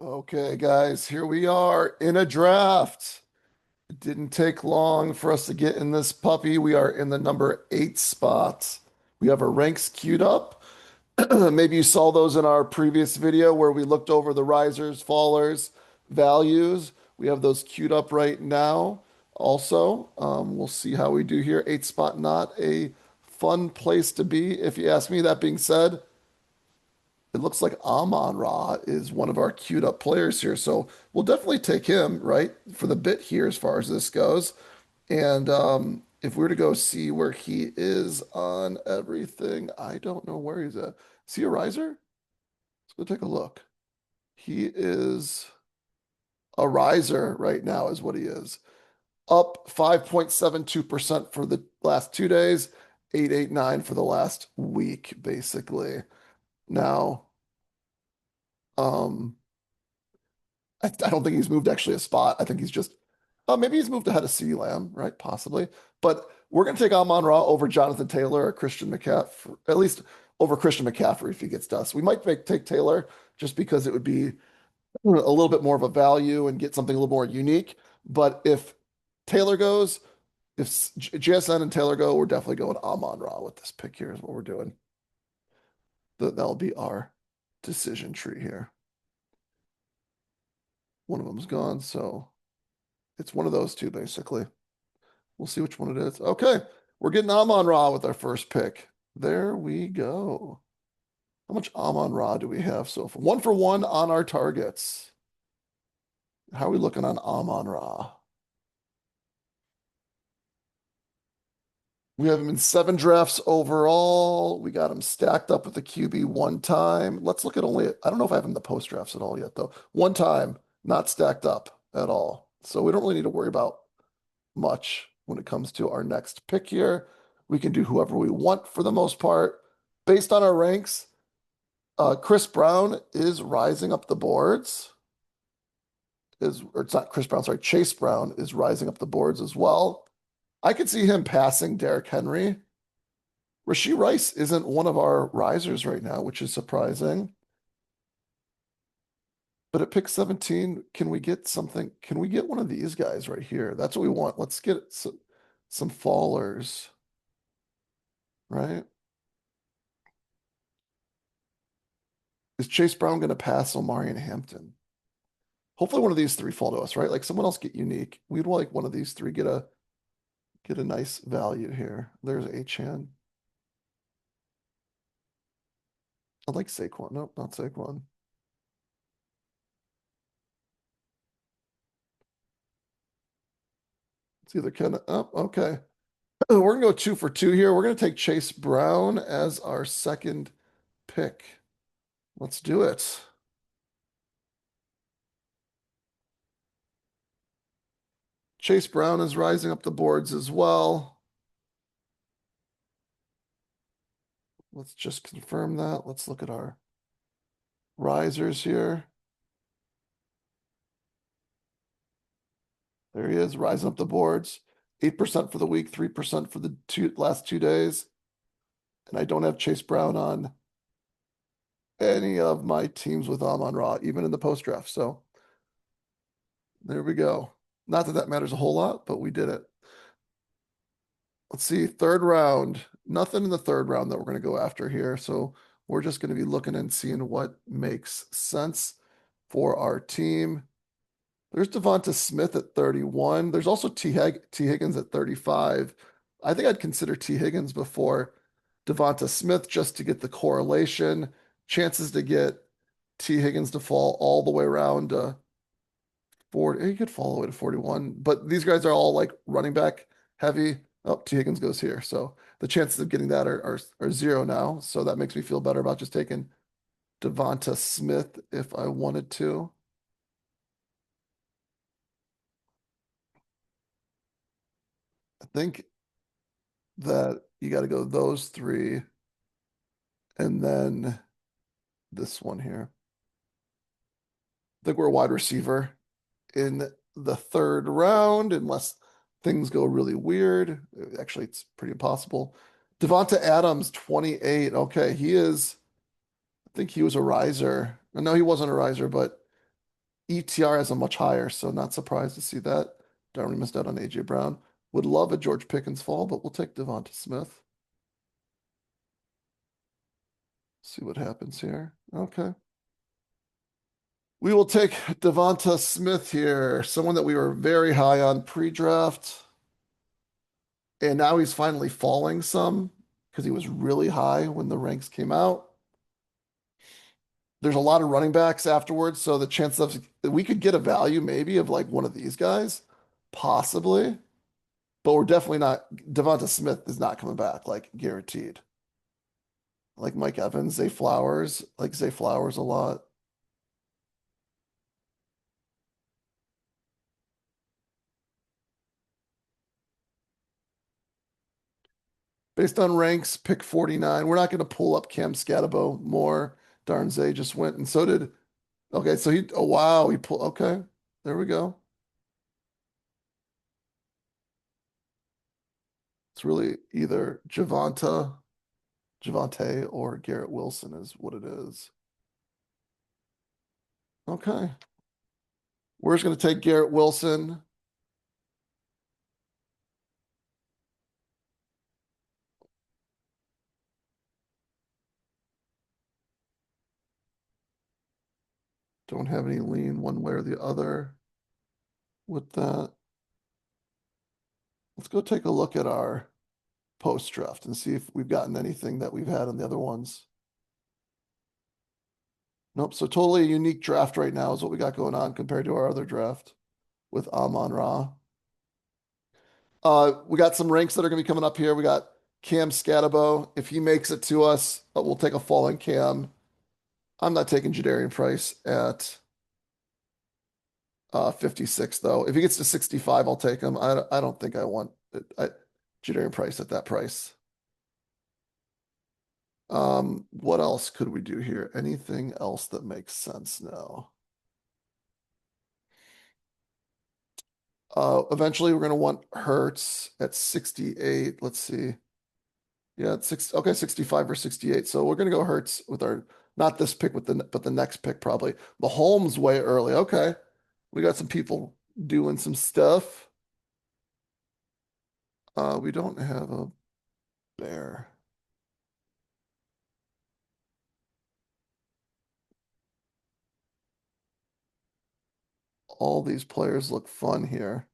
Okay, guys, here we are in a draft. It didn't take long for us to get in this puppy. We are in the number 8 spot. We have our ranks queued up. Maybe you saw those in our previous video where we looked over the risers, fallers, values. We have those queued up right now. Also, we'll see how we do here. 8 spot, not a fun place to be, if you ask me. That being said, it looks like Amon Ra is one of our queued up players here. So we'll definitely take him, right, for the bit here as far as this goes. And if we were to go see where he is on everything, I don't know where he's at. Is he a riser? Let's go take a look. He is a riser right now, is what he is. Up 5.72% for the last 2 days, 889 for the last week, basically. Now, um, I don't think he's moved actually a spot. I think he's just, maybe he's moved ahead of CeeDee Lamb, right? Possibly. But we're going to take Amon Ra over Jonathan Taylor or Christian McCaffrey, at least over Christian McCaffrey if he gets to us. We might take Taylor just because it would be a little bit more of a value and get something a little more unique. But if Taylor goes, if JSN and Taylor go, we're definitely going Amon Ra with this pick here, is what we're doing. That'll be our decision tree here. One of them's gone, so it's one of those two, basically. We'll see which one it is. Okay, we're getting Amon Ra with our first pick. There we go. How much Amon Ra do we have so far? 1 for 1 on our targets. How are we looking on Amon Ra? We have him in 7 drafts overall. We got him stacked up with the QB 1 time. Let's look at only, I don't know if I have him in the post drafts at all yet, though. 1 time, not stacked up at all. So we don't really need to worry about much when it comes to our next pick here. We can do whoever we want for the most part. Based on our ranks, Chris Brown is rising up the boards. Or it's not Chris Brown, sorry, Chase Brown is rising up the boards as well. I could see him passing Derrick Henry. Rashee Rice isn't one of our risers right now, which is surprising. But at pick 17, can we get something? Can we get one of these guys right here? That's what we want. Let's get some fallers, right? Is Chase Brown going to pass Omarion Hampton? Hopefully one of these three fall to us, right? Like someone else get unique. We'd like one of these three get a nice value here. There's Achane. I like Saquon. Nope, not Saquon. It's either Ken. Oh, okay. We're gonna go 2 for 2 here. We're gonna take Chase Brown as our second pick. Let's do it. Chase Brown is rising up the boards as well. Let's just confirm that. Let's look at our risers here. There he is, rising up the boards. 8% for the week, 3% for the last 2 days. And I don't have Chase Brown on any of my teams with Amon Ra, even in the post draft. So there we go. Not that that matters a whole lot, but we did it. Let's see, 3rd round. Nothing in the 3rd round that we're going to go after here. So we're just going to be looking and seeing what makes sense for our team. There's Devonta Smith at 31. There's also T. Higgins at 35. I think I'd consider T. Higgins before Devonta Smith just to get the correlation. Chances to get T. Higgins to fall all the way around to 40. He could fall all the way to 41. But these guys are all like running back heavy. Oh, T. Higgins goes here. So the chances of getting that are 0 now. So that makes me feel better about just taking Devonta Smith if I wanted to. I think that you got to go those 3 and then this one here. I think we're a wide receiver in the 3rd round, unless things go really weird. Actually, it's pretty impossible. Devonta Adams, 28. Okay, he is, I think he was a riser. No, he wasn't a riser, but ETR has a much higher, so not surprised to see that. Darn, we missed out on AJ Brown. Would love a George Pickens fall, but we'll take Devonta Smith. See what happens here. Okay. We will take Devonta Smith here, someone that we were very high on pre-draft. And now he's finally falling some because he was really high when the ranks came out. There's a lot of running backs afterwards, so the chance of we could get a value maybe of like one of these guys, possibly, but we're definitely not. Devonta Smith is not coming back, like guaranteed. Like Mike Evans, Zay Flowers, like Zay Flowers a lot. Based on ranks, pick 49. We're not going to pull up Cam Scatabo more. Darn Zay just went, and so did. Okay, so he. Oh wow, he pulled. Okay, there we go. It's really either Javante, or Garrett Wilson is what it is. Okay. We're just going to take Garrett Wilson. Don't have any lean one way or the other with that. Let's go take a look at our post draft and see if we've gotten anything that we've had on the other ones. Nope. So totally a unique draft right now is what we got going on compared to our other draft with Amon Ra. We got some ranks that are going to be coming up here. We got Cam Scatabo. If he makes it to us, we'll take a falling Cam. I'm not taking Jadarian Price at 56 though. If he gets to 65, I'll take him. I don't think I want Jadarian Price at that price. What else could we do here? Anything else that makes sense now? Eventually we're gonna want Hurts at 68. Let's see. Yeah, it's six. Okay, 65 or 68. So we're gonna go Hurts with our not this pick with the but the next pick probably. Mahomes way early. Okay, we got some people doing some stuff. We don't have a bear. All these players look fun here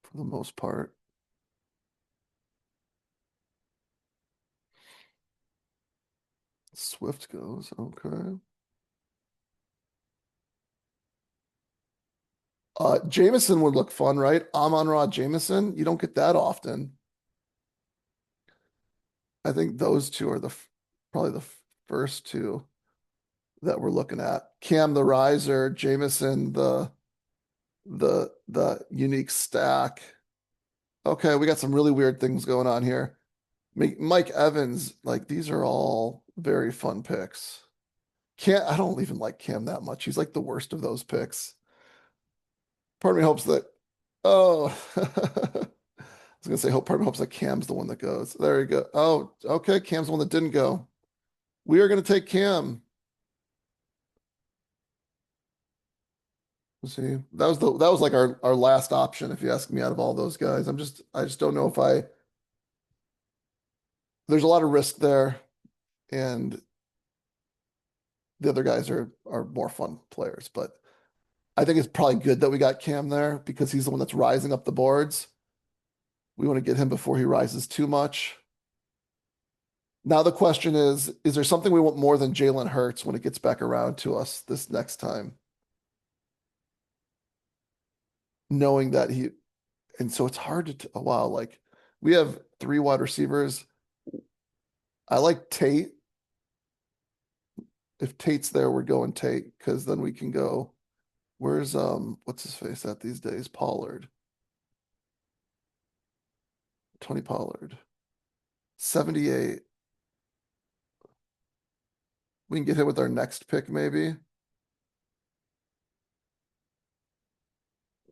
for the most part. Swift goes. Okay. Jameson would look fun, right? Amon-Ra Jameson. You don't get that often. I think those two are probably the first two that we're looking at. Cam the riser, Jameson the unique stack. Okay, we got some really weird things going on here. Mike Evans, like these are all very fun picks. Can't I don't even like Cam that much. He's like the worst of those picks. Part of me hopes that oh I was gonna say hope part of me hopes that Cam's the one that goes. There you go. Oh, okay. Cam's the one that didn't go. We are gonna take Cam. Let's see. That was like our last option, if you ask me, out of all those guys. I just don't know if I there's a lot of risk there, and the other guys are more fun players. But I think it's probably good that we got Cam there because he's the one that's rising up the boards. We want to get him before he rises too much. Now the question is there something we want more than Jalen Hurts when it gets back around to us this next time? Knowing that and so it's hard to, oh, wow, like we have three wide receivers. I like Tate. If Tate's there, we're going Tate because then we can go. Where's what's his face at these days? Pollard. Tony Pollard. 78. We can get him with our next pick, maybe.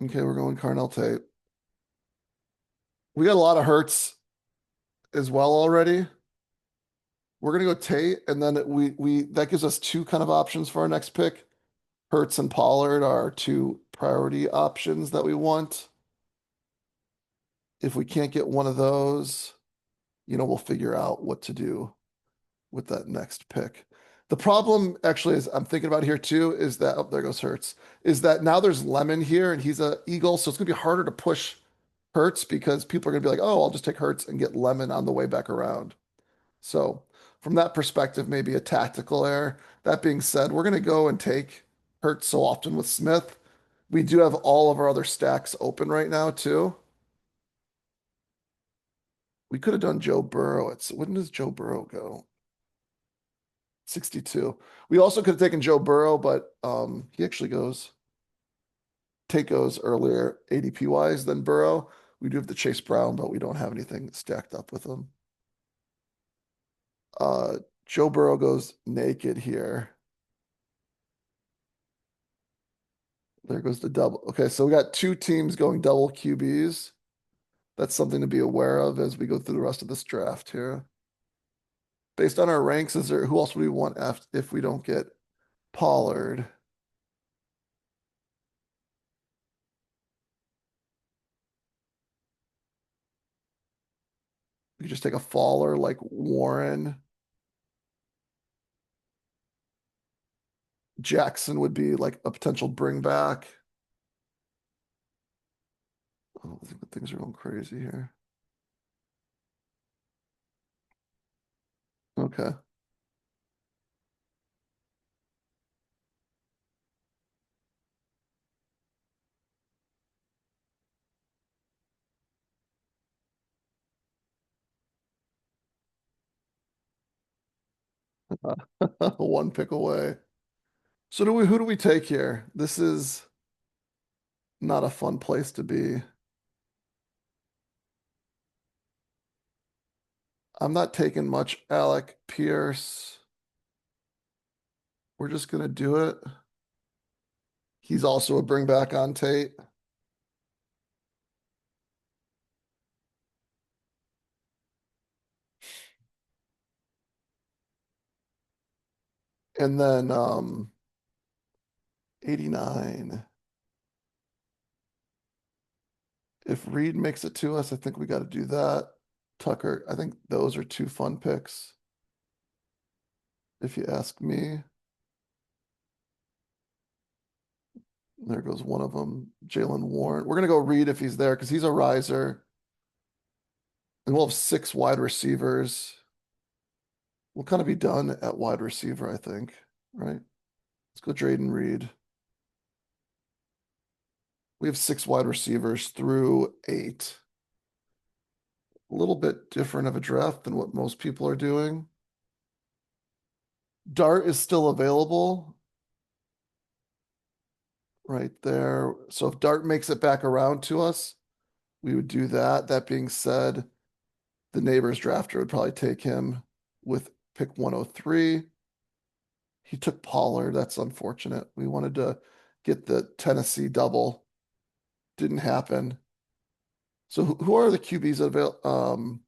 Okay, we're going Carnell Tate. We got a lot of Hurts as well already. We're gonna go Tate, and then we that gives us two kind of options for our next pick. Hertz and Pollard are our two priority options that we want. If we can't get one of those, we'll figure out what to do with that next pick. The problem actually is I'm thinking about here too is that, oh, there goes Hertz, is that now there's Lemon here and he's a Eagle, so it's gonna be harder to push Hertz because people are gonna be like, oh, I'll just take Hertz and get Lemon on the way back around. So from that perspective, maybe a tactical error. That being said, we're gonna go and take Hertz so often with Smith. We do have all of our other stacks open right now too. We could have done Joe Burrow. When does Joe Burrow go? 62. We also could have taken Joe Burrow, but he actually goes earlier ADP wise than Burrow. We do have the Chase Brown, but we don't have anything stacked up with him. Uh, Joe Burrow goes naked here. There goes the double. Okay, so we got two teams going double QBs. That's something to be aware of as we go through the rest of this draft here. Based on our ranks, is there who else would we want if we don't get Pollard? We could just take a faller like Warren. Jackson would be like a potential bring back. Oh, I think that things are going crazy here. Okay. One pick away. So who do we take here? This is not a fun place to be. I'm not taking much Alec Pierce. We're just gonna do it. He's also a bring back on Tate. And then 89. If Reed makes it to us, I think we got to do that. Tucker, I think those are two fun picks, if you ask me. There goes one of them, Jalen Warren. We're gonna go Reed if he's there because he's a riser. And we'll have six wide receivers. We'll kind of be done at wide receiver, I think, right? Let's go Drayden Reed. We have six wide receivers through eight. A little bit different of a draft than what most people are doing. Dart is still available right there. So if Dart makes it back around to us, we would do that. That being said, the neighbor's drafter would probably take him with pick 103. He took Pollard. That's unfortunate. We wanted to get the Tennessee double. Didn't happen. So who are the QBs available?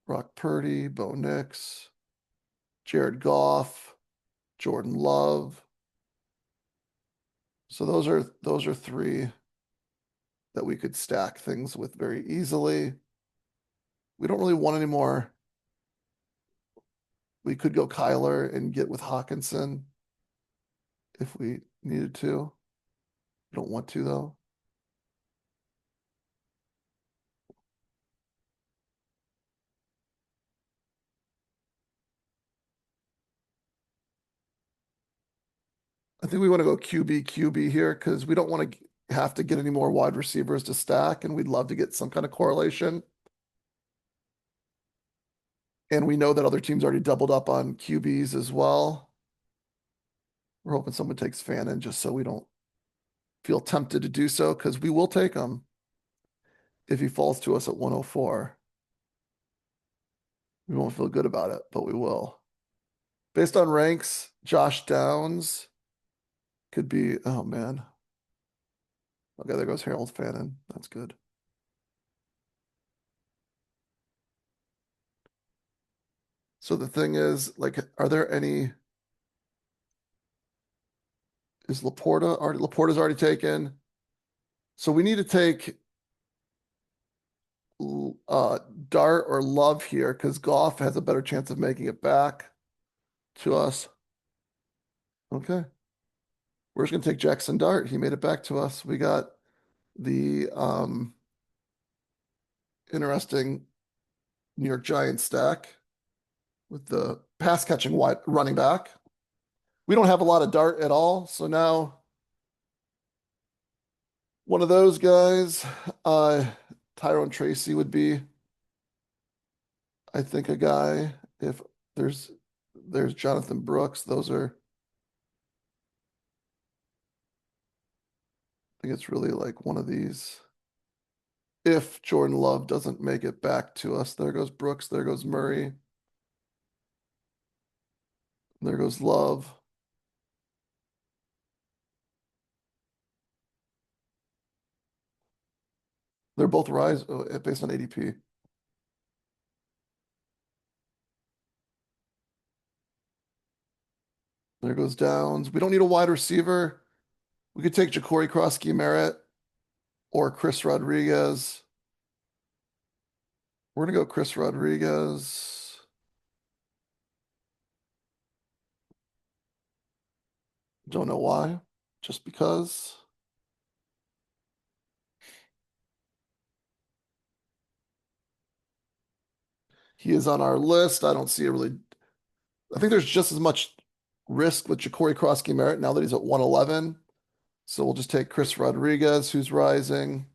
Brock Purdy, Bo Nix, Jared Goff, Jordan Love. So those are three that we could stack things with very easily. We don't really want any more. We could go Kyler and get with Hawkinson if we needed to. We don't want to though. I think we want to go QB here because we don't want to have to get any more wide receivers to stack, and we'd love to get some kind of correlation. And we know that other teams already doubled up on QBs as well. We're hoping someone takes Fannin just so we don't feel tempted to do so because we will take him if he falls to us at 104. We won't feel good about it, but we will. Based on ranks, Josh Downs could be, oh man. Okay, there goes Harold Fannin. That's good. So the thing is, like, are there any? Is Laporta already? Laporta's already taken. So we need to take uh Dart or Love here because Goff has a better chance of making it back to us. Okay. We're just gonna take Jackson Dart. He made it back to us. We got the interesting New York Giants stack with the pass catching wide running back. We don't have a lot of Dart at all, so now one of those guys, uh Tyrone Tracy would be, I think, a guy. If there's there's Jonathan Brooks, those are, I think it's really like one of these. If Jordan Love doesn't make it back to us, there goes Brooks, there goes Murray, there goes Love. They're both rise based on ADP. There goes Downs. We don't need a wide receiver. We could take Ja'Cory Krosky Merritt or Chris Rodriguez. We're gonna go Chris Rodriguez. Don't know why. Just because. He is on our list. I don't see it really. I think there's just as much risk with Ja'Cory Krosky Merritt now that he's at 111. So we'll just take Chris Rodriguez, who's rising.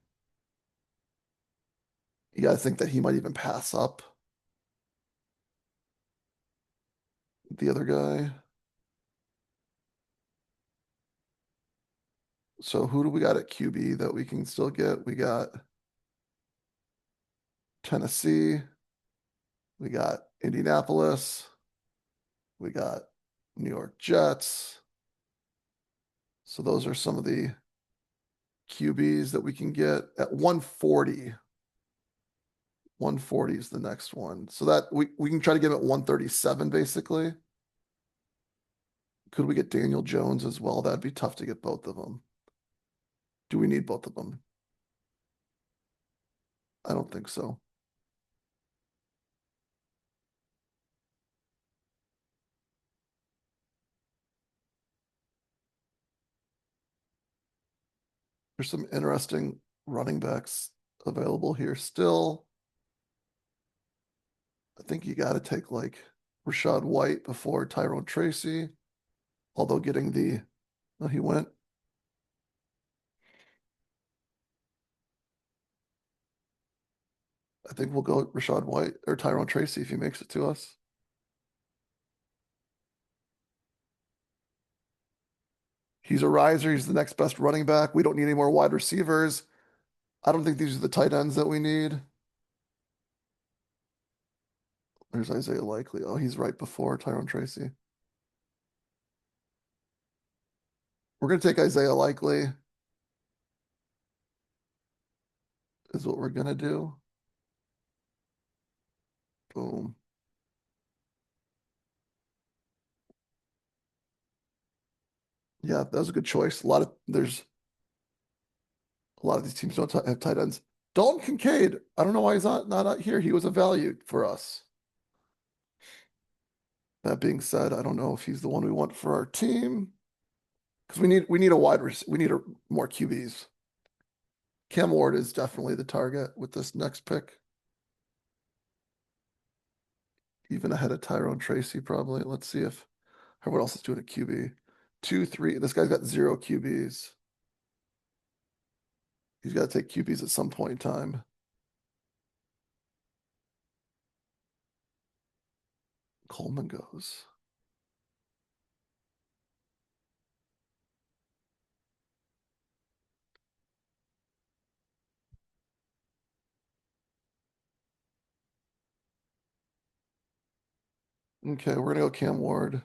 You got to think that he might even pass up the other guy. So who do we got at QB that we can still get? We got Tennessee. We got Indianapolis. We got New York Jets. So those are some of the QBs that we can get at 140. 140 is the next one. So that we can try to get him at 137 basically. Could we get Daniel Jones as well? That'd be tough to get both of them. Do we need both of them? I don't think so. There's some interesting running backs available here still. I think you got to take like Rachaad White before Tyrone Tracy, although getting the, oh, he went. I think we'll go Rachaad White or Tyrone Tracy if he makes it to us. He's a riser. He's the next best running back. We don't need any more wide receivers. I don't think these are the tight ends that we need. There's Isaiah Likely. Oh, he's right before Tyrone Tracy. We're going to take Isaiah Likely, is what we're going to do. Boom. Yeah, that was a good choice. There's a lot of these teams don't have tight ends. Dalton Kincaid, I don't know why he's not out here. He was a value for us. That being said, I don't know if he's the one we want for our team because we need more QBs. Cam Ward is definitely the target with this next pick, even ahead of Tyrone Tracy probably. Let's see if what else is doing a QB. 2, 3. This guy's got 0 QBs. He's got to take QBs at some point in time. Coleman goes. Okay, we're gonna go Cam Ward.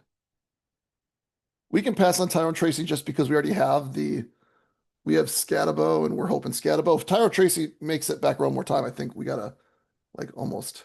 We can pass on Tyrone Tracy just because we already have we have Scatabo and we're hoping Scatabo. If Tyrone Tracy makes it back one more time, I think we gotta like almost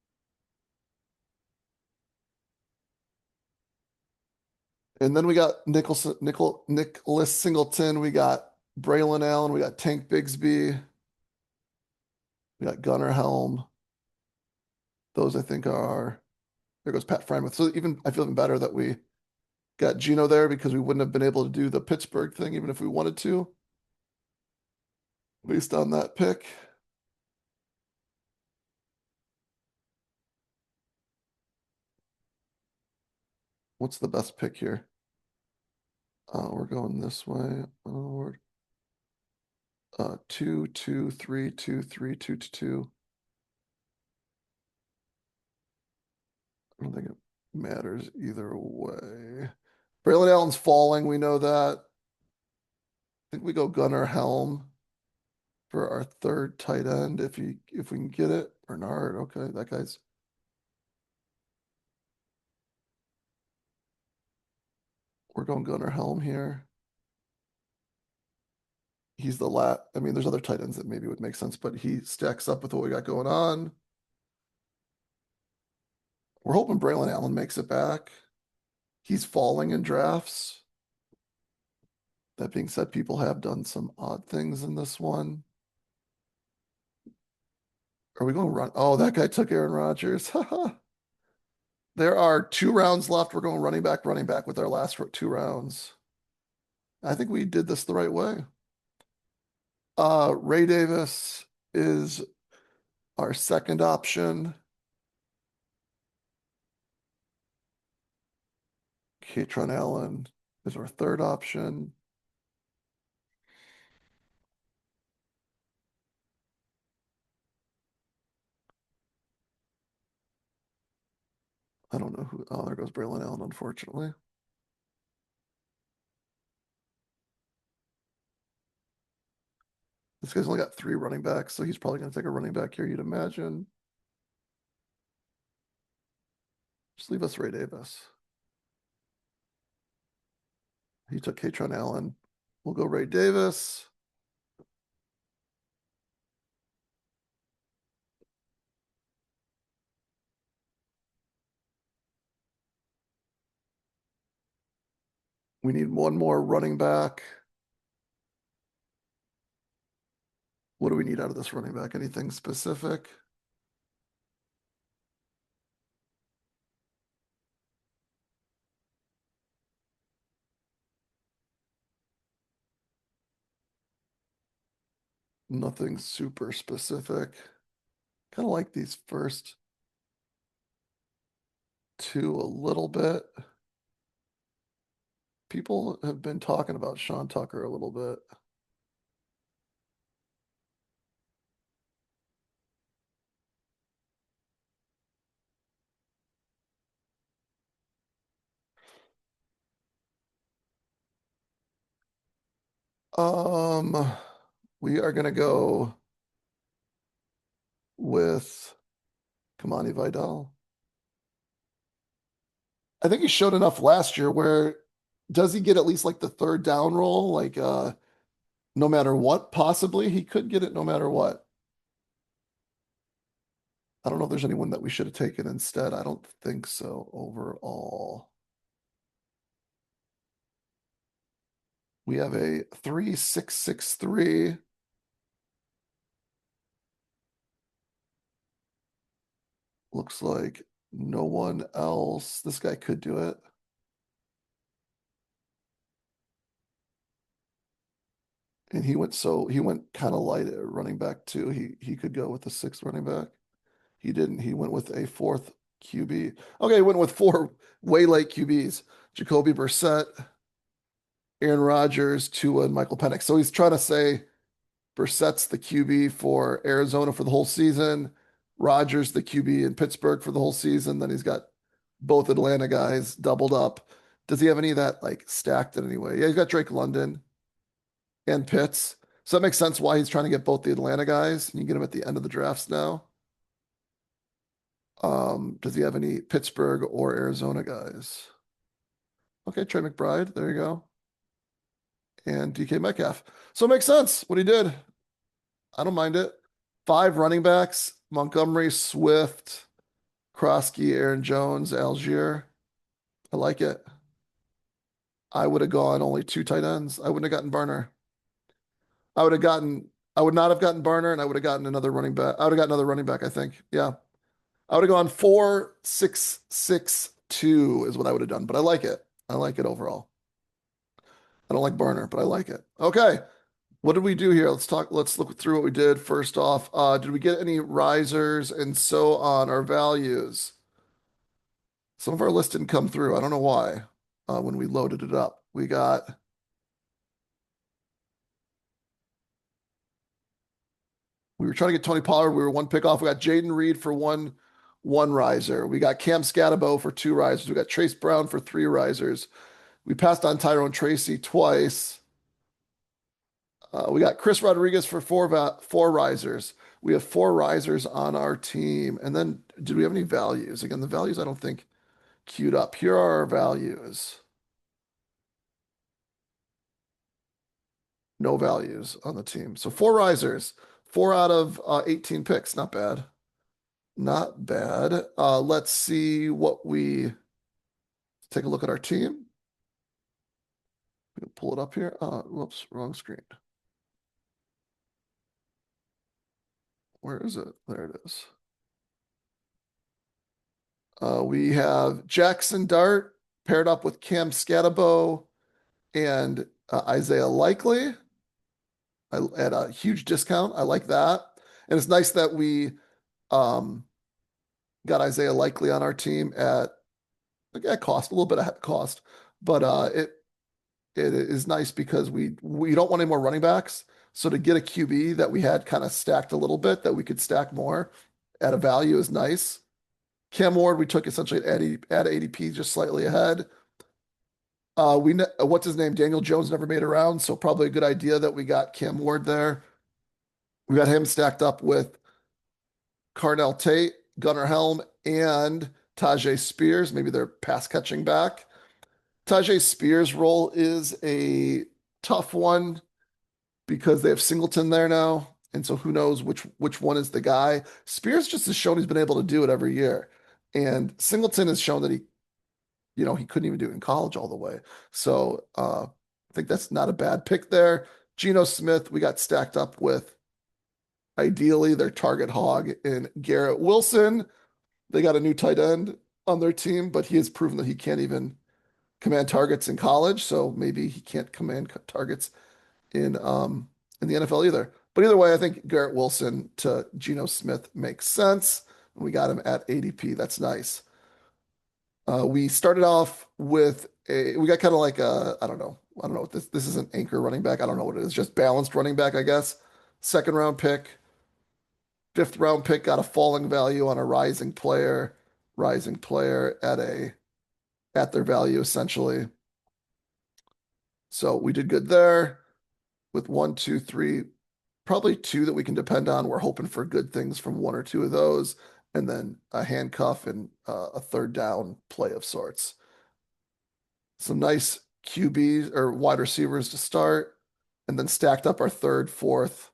And then we got Nicholas Singleton. We got Braylon Allen. We got Tank Bigsby. We got Gunnar Helm. Those I think are, there goes Pat Frymouth. So even I feel even better that we got Gino there because we wouldn't have been able to do the Pittsburgh thing even if we wanted to, based on that pick. What's the best pick here? We're going this way. We're 2, 2, 3, 2, 3, 2 to 2. I don't think it matters either way. Braylon Allen's falling. We know that. I think we go Gunnar Helm for our third tight end if we can get it. Bernard, okay, that guy's. We're going Gunnar Helm here. He's the lat. I mean, there's other tight ends that maybe would make sense, but he stacks up with what we got going on. We're hoping Braylon Allen makes it back. He's falling in drafts. That being said, people have done some odd things in this one. Are we going to run? Oh, that guy took Aaron Rodgers. There are 2 rounds left. We're going running back with our last 2 rounds. I think we did this the right way. Ray Davis is our second option. Katron Allen is our third option. I don't know who. Oh, there goes Braylon Allen, unfortunately. This guy's only got 3 running backs, so he's probably going to take a running back here, you'd imagine. Just leave us Ray Davis. He took Katron Allen. We'll go Ray Davis. We need one more running back. What do we need out of this running back? Anything specific? Nothing super specific. Kind of like these first 2 a little bit. People have been talking about Sean Tucker a little bit. Um, we are gonna go with Kamani Vidal. I think he showed enough last year where does he get at least like the third down role? Like no matter what, possibly he could get it no matter what. I don't know if there's anyone that we should have taken instead. I don't think so overall. We have a 3-6-6-3. Looks like no one else. This guy could do it. And he went kind of light at running back too. He could go with the 6th running back. He didn't. He went with a 4th QB. Okay, he went with 4 way late QBs. Jacoby Brissett, Aaron Rodgers, Tua, and Michael Penix. So he's trying to say Brissett's the QB for Arizona for the whole season. Rodgers the QB in Pittsburgh for the whole season. Then he's got both Atlanta guys doubled up. Does he have any of that like stacked in any way? Yeah, he's got Drake London and Pitts. So that makes sense why he's trying to get both the Atlanta guys. And you get them at the end of the drafts now. Does he have any Pittsburgh or Arizona guys? Okay, Trey McBride. There you go. And DK Metcalf. So it makes sense what he did. I don't mind it. 5 running backs: Montgomery, Swift, Krosky, Aaron Jones, Algier. I like it. I would have gone only two tight ends. I wouldn't have gotten Barner. I would have gotten, I would not have gotten Barner, and I would have gotten another running back. I would have gotten another running back, I think. Yeah. I would have gone 4-6-6-2 is what I would have done, but I like it. I like it overall. I don't like Barner, but I like it. Okay. What did we do here? Let's look through what we did. First off, did we get any risers and so on our values? Some of our lists didn't come through. I don't know why. When we loaded it up, we were trying to get Tony Pollard. We were one pick off. We got Jaden Reed for one riser. We got Cam Scatabo for two risers. We got Trace Brown for three risers. We passed on Tyrone Tracy twice. We got Chris Rodriguez for four risers. We have four risers on our team. And then, did we have any values? Again, the values I don't think queued up. Here are our values. No values on the team. So four risers, four out of 18 picks. Not bad. Not bad. Let's see what we take a look at our team. We can pull it up here. Whoops, wrong screen. Where is it? There it is. We have Jackson Dart paired up with Cam Scatabo and Isaiah Likely at a huge discount. I like that. And it's nice that we um, got Isaiah Likely on our team at cost, a little bit at cost, but it is nice because we don't want any more running backs. So to get a QB that we had kind of stacked a little bit, that we could stack more at a value is nice. Cam Ward, we took essentially at ADP, just slightly ahead. What's his name? Daniel Jones never made a round, so probably a good idea that we got Cam Ward there. We got him stacked up with Carnell Tate, Gunnar Helm, and Tajay Spears. Maybe they're pass catching back. Tajay Spears' role is a tough one because they have Singleton there now. And so who knows which one is the guy. Spears just has shown he's been able to do it every year. And Singleton has shown that he couldn't even do it in college all the way. So I think that's not a bad pick there. Geno Smith, we got stacked up with ideally their target hog in Garrett Wilson. They got a new tight end on their team, but he has proven that he can't even command targets in college. So maybe he can't command targets in the NFL either. But either way, I think Garrett Wilson to Geno Smith makes sense. We got him at ADP. That's nice. We started off with we got kind of like I don't know. I don't know what this is an anchor running back. I don't know what it is. Just balanced running back, I guess. Second round pick, fifth round pick got a falling value on a rising player at their value essentially. So we did good there with one, two, three, probably two that we can depend on. We're hoping for good things from one or two of those, and then a handcuff and a third down play of sorts. Some nice QBs or wide receivers to start, and then stacked up our third, fourth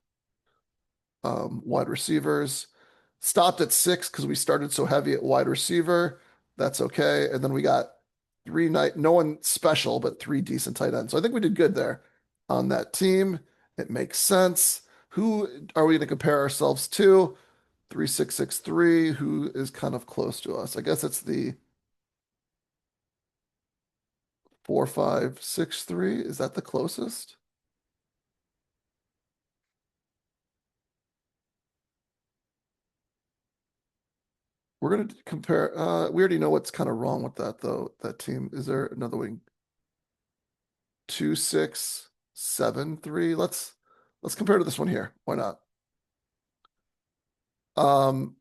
wide receivers. Stopped at six because we started so heavy at wide receiver. That's okay. And then we got no one special, but three decent tight ends. So I think we did good there on that team. It makes sense. Who are we going to compare ourselves to? 3663, who is kind of close to us. I guess it's the 4563. Is that the closest? We're going to compare. We already know what's kind of wrong with that, though. That team. Is there another way? 2673. Let's compare to this one here. Why not? Um,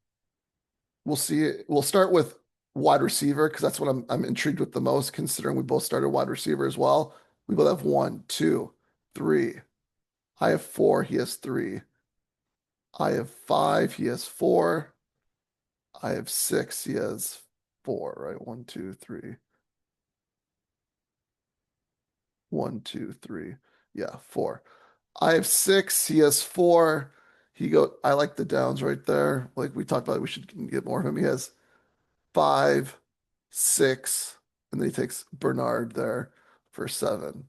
we'll see. We'll start with wide receiver because that's what I'm intrigued with the most, considering we both started wide receiver as well. We both have one, two, three. I have four. He has three. I have five. He has four. I have six. He has four, right? One, two, three. One, two, three. Yeah, four. I have six. He has four. I like the downs right there. Like we talked about, we should get more of him. He has five, six, and then he takes Bernard there for 7.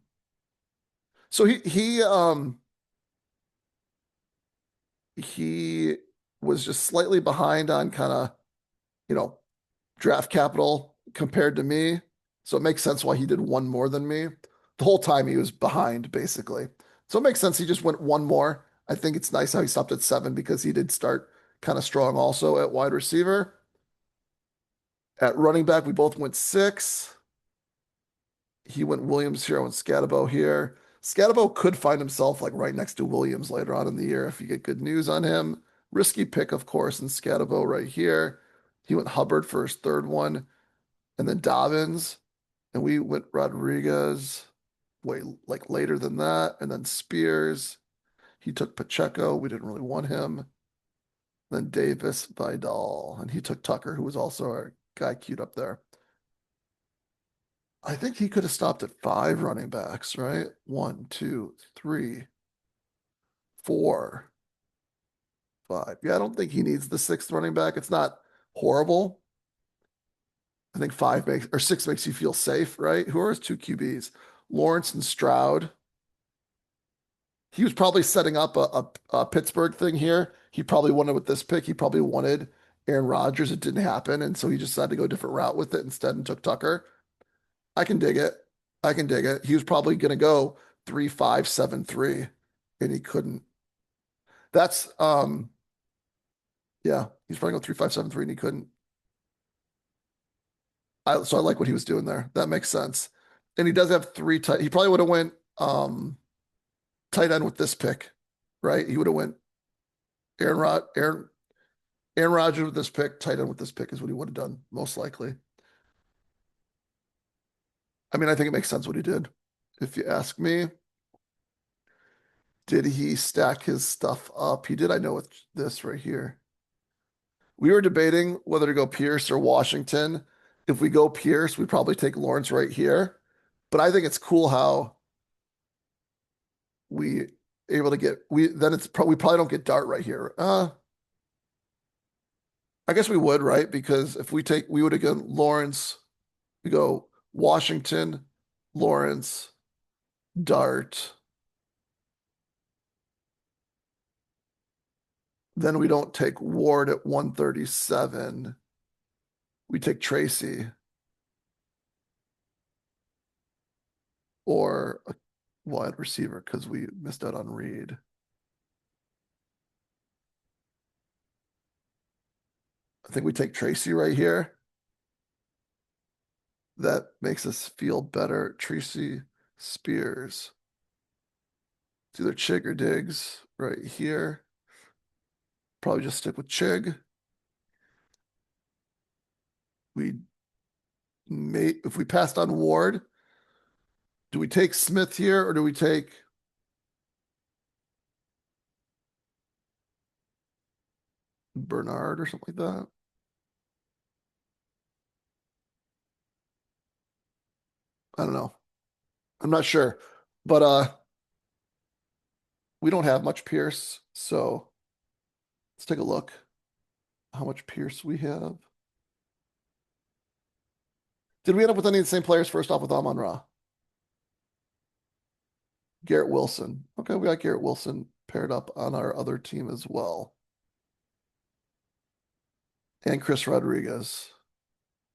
So he was just slightly behind on kind of, you know, draft capital compared to me. So it makes sense why he did one more than me. The whole time he was behind, basically. So it makes sense he just went one more. I think it's nice how he stopped at 7 because he did start kind of strong also at wide receiver. At running back, we both went 6. He went Williams here, I went Scatabo here. Scatabo could find himself like right next to Williams later on in the year if you get good news on him. Risky pick, of course, and Scatabo right here. He went Hubbard for his third one, and then Dobbins, and we went Rodriguez way like later than that, and then Spears. He took Pacheco. We didn't really want him. Then Davis, Vidal, and he took Tucker, who was also our guy queued up there. I think he could have stopped at 5 running backs, right? One, two, three, 4, 5. Yeah, I don't think he needs the 6th running back. It's not horrible. I think 5 makes or 6 makes you feel safe, right? Who are his 2 QBs? Lawrence and Stroud. He was probably setting up a Pittsburgh thing here. He probably wanted with this pick. He probably wanted Aaron Rodgers. It didn't happen, and so he just decided to go a different route with it instead and took Tucker. I can dig it. I can dig it. He was probably going to go 3-5-7-3, and he couldn't. That's yeah. He's probably going 3-5-7-3, and he couldn't. So I like what he was doing there. That makes sense. And he does have 3 tight. He probably would have went tight end with this pick, right? He would have went Aaron Rod Aaron Rodgers with this pick, tight end with this pick is what he would have done most likely. I mean, I think it makes sense what he did. If you ask me, did he stack his stuff up? He did. I know with this right here. We were debating whether to go Pierce or Washington. If we go Pierce, we probably take Lawrence right here. But I think it's cool how we able to get we then it's we probably don't get Dart right here. I guess we would, right? Because if we would have gone Lawrence, we go Washington, Lawrence, Dart. Then we don't take Ward at 137. We take Tracy or a wide receiver because we missed out on Reed. I think we take Tracy right here. That makes us feel better. Tracy Spears. It's either Chig or Diggs right here. Probably just stick with Chig. We may if we passed on Ward, do we take Smith here or do we take Bernard or something like that? I don't know. I'm not sure. But we don't have much Pierce, so let's take a look how much Pierce we have. Did we end up with any of the same players first off with Amon Ra? Garrett Wilson. Okay, we got Garrett Wilson paired up on our other team as well. And Chris Rodriguez.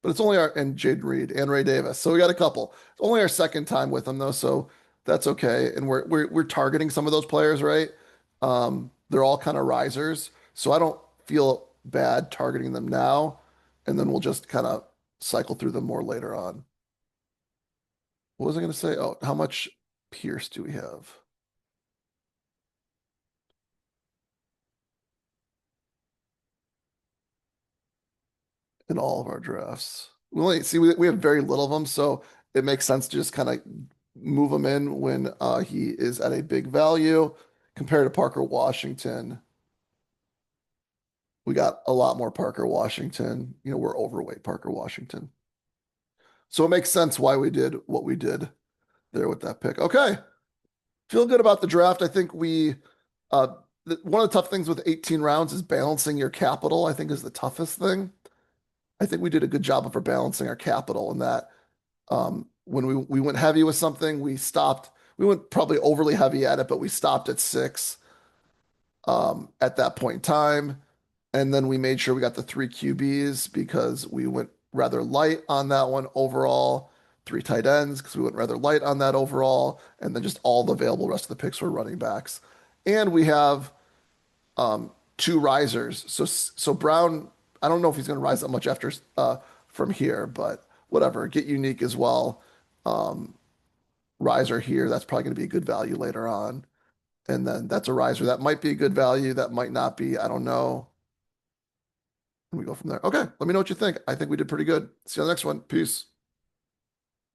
But it's only our and Jade Reed and Ray Davis. So we got a couple. It's only our second time with them though, so that's okay. And we're targeting some of those players, right? They're all kind of risers. So I don't feel bad targeting them now. And then we'll just kind of cycle through them more later on. What was I going to say? Oh, how much Pierce do we have? In all of our drafts. We have very little of them, so it makes sense to just kind of move him in when he is at a big value compared to Parker Washington. We got a lot more Parker Washington. You know, we're overweight Parker Washington. So it makes sense why we did what we did there with that pick. Okay. Feel good about the draft. I think one of the tough things with 18 rounds is balancing your capital, I think is the toughest thing. I think we did a good job of balancing our capital in that when we went heavy with something, we stopped. We went probably overly heavy at it, but we stopped at six at that point in time. And then we made sure we got the three QBs because we went rather light on that one overall. Three tight ends because we went rather light on that overall. And then just all the available rest of the picks were running backs. And we have two risers. So Brown, I don't know if he's going to rise that much after from here, but whatever. Get unique as well. Riser here, that's probably going to be a good value later on. And then that's a riser that might be a good value, that might not be. I don't know. And we go from there. Okay, let me know what you think. I think we did pretty good. See you on the next one. Peace.